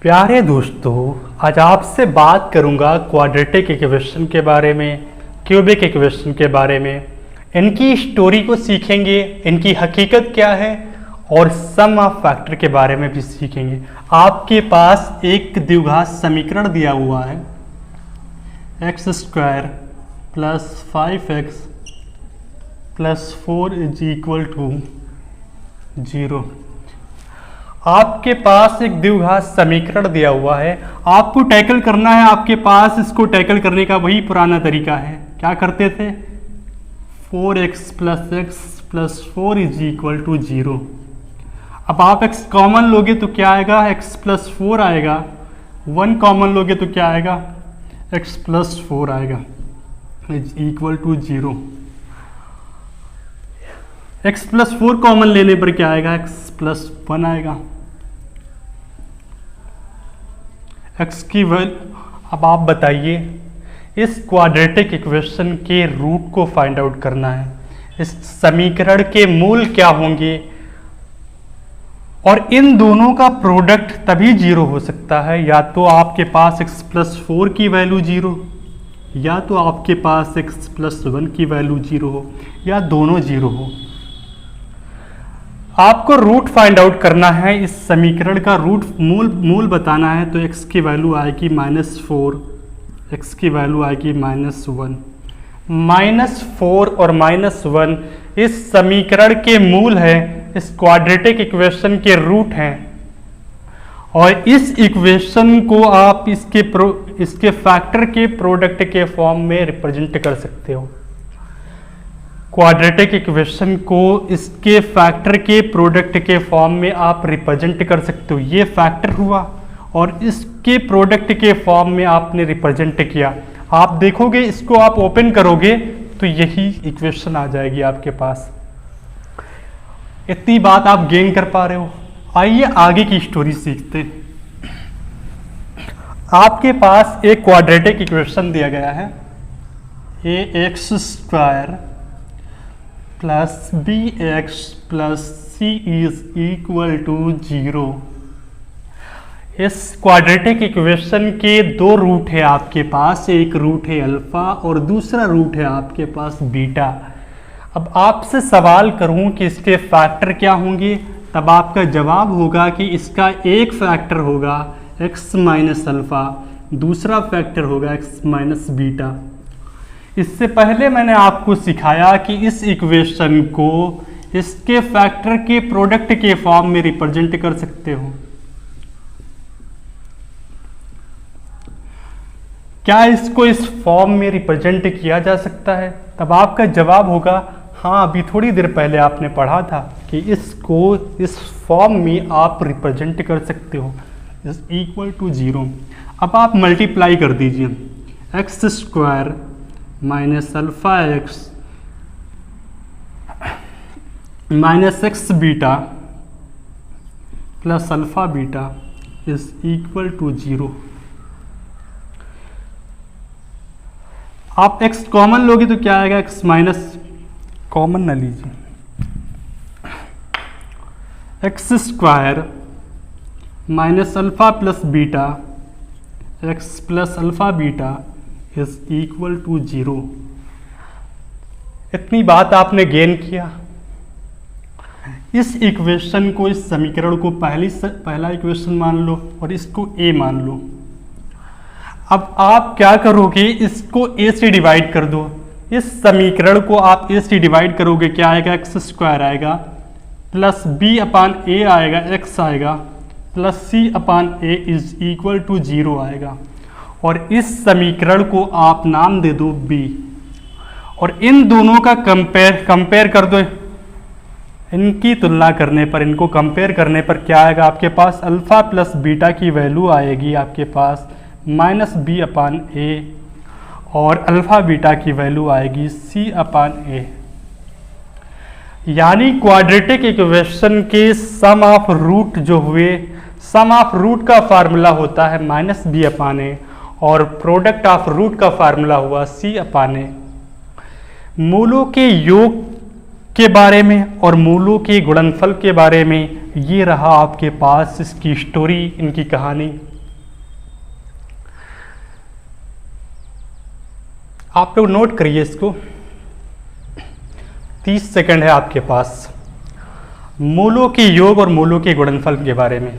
प्यारे दोस्तों, आज आपसे बात करूंगा क्वाड्रेटिक इक्वेशन के बारे में, क्यूबिक इक्वेशन के बारे में। इनकी स्टोरी को सीखेंगे, इनकी हकीकत क्या है और सम ऑफ फैक्टर के बारे में भी सीखेंगे। आपके पास एक द्विघात समीकरण दिया हुआ है x² + 5x + 4 = 0। आपके पास एक द्विघात समीकरण दिया हुआ है, आपको टैकल करना है। आपके पास इसको टैकल करने का वही पुराना तरीका है। क्या करते थे? 4x + x + 4 = 0। अब आप x कॉमन लोगे तो क्या आएगा? x + 4 आएगा। 1 कॉमन लोगे तो क्या आएगा? x + 4 आएगा = 0। x + 4 कॉमन लेने पर क्या आएगा? x + 1 आएगा। x की वैल्यू, अब आप बताइए, इस क्वाड्रेटिक इक्वेशन के रूट को फाइंड आउट करना है। इस समीकरण के मूल क्या होंगे और इन दोनों का प्रोडक्ट तभी 0 हो सकता है, या तो आपके पास x + 4 की वैल्यू 0, या तो आपके पास x + 1 की वैल्यू 0 हो, या दोनों 0 हो। आपको रूट फाइंड आउट करना है। इस समीकरण का रूट मूल बताना है, तो x की वैल्यू आएगी -4, x की वैल्यू आएगी -1। -4 और -1 इस समीकरण के मूल है, इस क्वाड्रेटिक इक्वेशन के रूट हैं। और इस इक्वेशन को आप इसके फैक्टर के प्रोडक्ट के फॉर्म में रिप्रेजेंट कर सकते हो। क्वाड्रेटिक इक्वेशन को इसके फैक्टर के प्रोडक्ट के फॉर्म में आप रिप्रेजेंट कर सकते हो। ये फैक्टर हुआ और इसके प्रोडक्ट के फॉर्म में आपने रिप्रेजेंट किया। आप देखोगे, इसको आप ओपन करोगे तो यही इक्वेशन आ जाएगी आपके पास। इतनी बात आप गेन कर पा रहे हो। आइए आगे की स्टोरी सीखते हैं। आपके पास एक क्वाड्रेटिक इक्वेशन दिया गया है, ax² + bx + c = 0। इस क्वाड्रेटिक इक्वेशन के दो रूट है आपके पास, एक रूट है अल्फा और दूसरा रूट है आपके पास बीटा। अब आपसे सवाल करूं कि इसके फैक्टर क्या होंगे, तब आपका जवाब होगा कि इसका एक फैक्टर होगा x - अल्फा, दूसरा फैक्टर होगा x - बीटा। इससे पहले मैंने आपको सिखाया कि इस इक्वेशन को इसके फैक्टर के प्रोडक्ट के फॉर्म में रिप्रेजेंट कर सकते हो। क्या इसको इस फॉर्म में रिप्रेजेंट किया जा सकता है? तब आपका जवाब होगा हाँ। अभी थोड़ी देर पहले आपने पढ़ा था कि इसको इस फॉर्म में आप रिप्रेजेंट कर सकते हो, = 0। अब आप मल्टीप्लाई कर दीजिए, x² - αx - x beta + alpha beta = 0। आप x कॉमन लोगे तो क्या आएगा? x कॉमन ना लीजिए, x² - alpha + beta x + alpha beta = 0। इतनी बात आपने गेन किया। इस इक्वेशन को, इस समीकरण को पहला इक्वेशन मान लो और इसको a मान लो। अब आप क्या करोगे? इसको a से डिवाइड कर दो। इस समीकरण को आप a से डिवाइड करोगे, क्या आएगा? x² आएगा + b/a आएगा, x आएगा + c/a = 0 आएगा। और इस समीकरण को आप नाम दे दो b, और इन दोनों का कंपेयर कर दो। इनकी तुलना करने पर, इनको कंपेयर करने पर क्या आएगा आपके पास? अल्फा + बीटा की वैल्यू आएगी आपके पास -b/a, और अल्फा बीटा की वैल्यू आएगी c/a। यानी क्वाड्रेटिक इक्वेशन के सम ऑफ रूट जो हुए, सम ऑफ रूट का फार्मूला होता है -b/a, और प्रोडक्ट ऑफ रूट का फार्मूला हुआ c/a। मूलों के योग के बारे में और मूलों के गुणनफल के बारे में ये रहा आपके पास इसकी स्टोरी, इनकी कहानी। आप लोग नोट करिए इसको, 30 सेकंड है आपके पास। मूलों के योग और मूलों के गुणनफल के बारे में।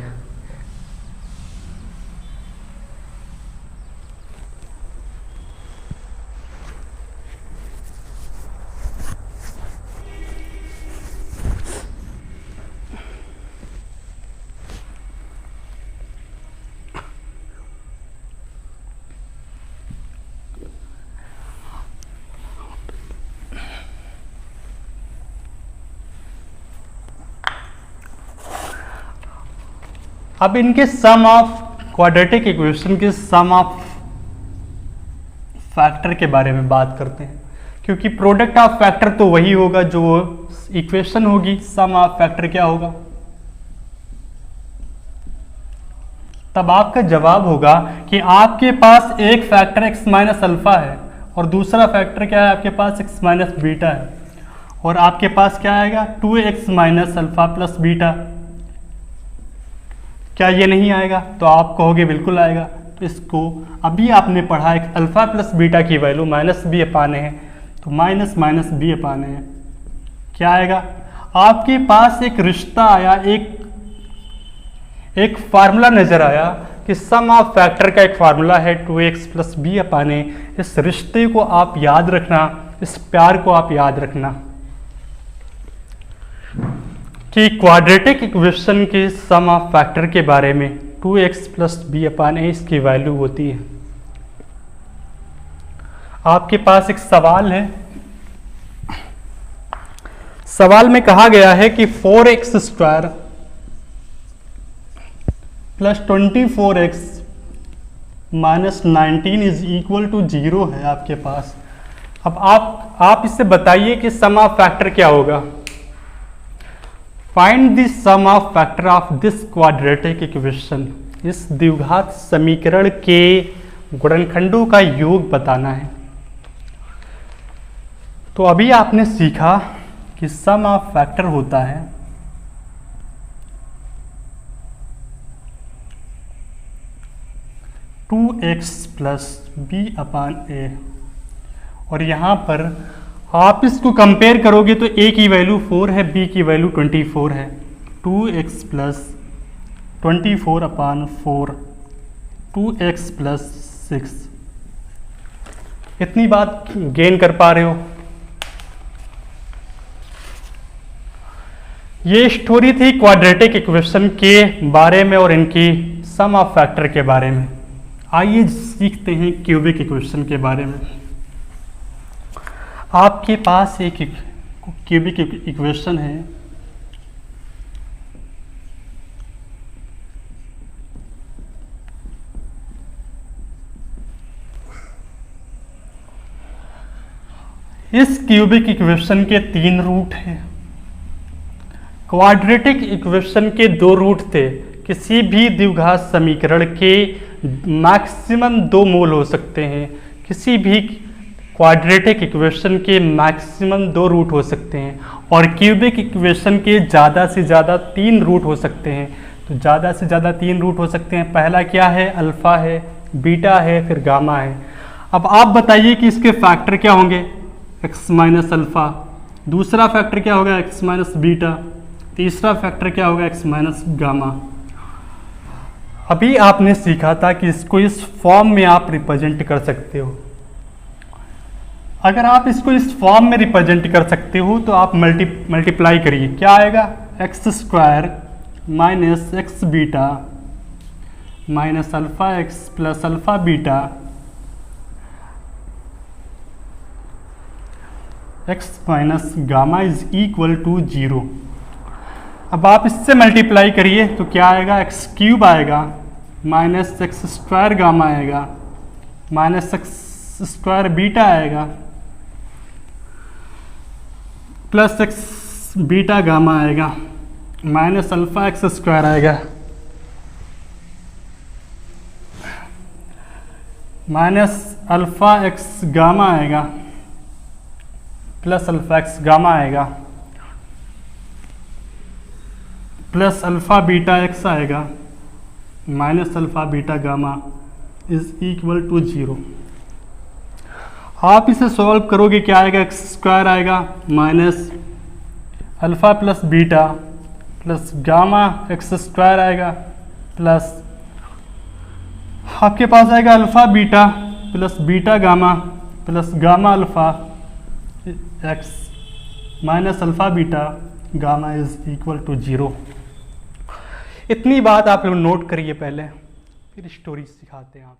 अब इनके सम ऑफ क्वाड्रेटिक इक्वेशन के सम ऑफ फैक्टर के बारे में बात करते हैं, क्योंकि प्रोडक्ट ऑफ फैक्टर तो वही होगा जो इक्वेशन होगी, सम ऑफ फैक्टर क्या होगा। तब आपका जवाब होगा कि आपके पास एक फैक्टर x माइनस अल्फा है और दूसरा फैक्टर क्या है आपके पास x माइनस बीटा है, और आपके पास क्या आएगा 2x minus alpha plus beta. क्या ये नहीं आएगा? तो आप कहोगे बिल्कुल आएगा। तो इसको अभी आपने पढ़ा एक अल्फा प्लस बीटा की वैल्यू माइनस बी अपान है, तो माइनस माइनस बी अपान है क्या आएगा? आपके पास एक रिश्ता आया, एक फार्मूला नजर आया कि सम ऑफ फैक्टर का एक फार्मूला है 2x प्लस बी अपान है। इस रिश्ते को आप याद रखना, इस प्यार को आप याद रखना कि क्वाड्रेटिक इक्वेशन के सम ऑफ फैक्टर के बारे में 2x प्लस बी अपान ए इसकी वैल्यू होती है। आपके पास एक सवाल है, सवाल में कहा गया है कि 4x square plus 24x minus 19 is equal to 0 है आपके पास। अब आप इससे बताइए कि सम ऑफ फैक्टर क्या होगा। Find the sum of factor of this quadratic equation. इस द्विघात समीकरण के गुणनखंडों का योग बताना है। तो अभी आपने सीखा कि सम ऑफ फैक्टर होता है टू एक्स प्लस बी अपान ए, और यहां पर आप इसको कंपेयर करोगे तो a की वैल्यू 4 है, b की वैल्यू 24 है। 2x प्लस 24 अपान 4, 2x प्लस 6। इतनी बात गेन कर पा रहे हो? ये स्टोरी थी क्वाड्रेटिक इक्वेशन के बारे में और इनकी सम ऑफ फैक्टर के बारे में। आइए सीखते हैं क्यूबिक इक्वेशन के बारे में। आपके पास एक क्यूबिक इक्वेशन है, इस क्यूबिक इक्वेशन के 3 रूट हैं। क्वाड्रेटिक इक्वेशन के 2 रूट थे। किसी भी द्विघात समीकरण के मैक्सिमम 2 मूल हो सकते हैं। किसी भी क्वाड्रेटिक इक्वेशन के मैक्सिमम 2 रूट हो सकते हैं, और क्यूबिक इक्वेशन के ज़्यादा से ज़्यादा 3 रूट हो सकते हैं। तो ज़्यादा से ज़्यादा 3 रूट हो सकते हैं। पहला क्या है? अल्फ़ा है, बीटा है, फिर गामा है। अब आप बताइए कि इसके फैक्टर क्या होंगे? x minus alpha. दूसरा फैक्टर क्या होगा? x minus beta. तीसरा फैक्टर क्या होगा? x minus gamma. अभी आपने सीखा था कि इसको इस फॉर्म में आप रिप्रेजेंट कर सकते हो। अगर आप इसको इस फॉर्म में रिप्रेजेंट कर सकते हो तो आप मल्टीप्लाई करिए। क्या आएगा? X square minus x beta minus alpha x plus alpha beta x minus gamma is equal to 0। अब आप इससे मल्टीप्लाई करिए तो क्या आएगा? एक्स क्यूब आएगा माइनस एक्स स्क्वायर गामा आएगा माइनस एक्स स्क्वायर बीटा आएगा प्लस एक्स बीटा गामा आएगा माइनस अल्फा एक्स स्क्वायर आएगा माइनस अल्फा एक्स गामा आएगा प्लस अल्फा एक्स गामा आएगा। प्लस अल्फ़ा बीटा एक्स आएगा minus alpha beta gamma is equal to 0। आप इसे solve करोगे क्या आएगा, एक्स स्क्वायर आएगा minus alpha plus beta plus gamma x square आएगा प्लस आपके पास आएगा alpha beta plus beta gamma plus gamma alpha x minus alpha beta gamma is equal to 0। इतनी बात आप लोग नोट करिए पहले, फिर स्टोरी सिखाते हैं आप।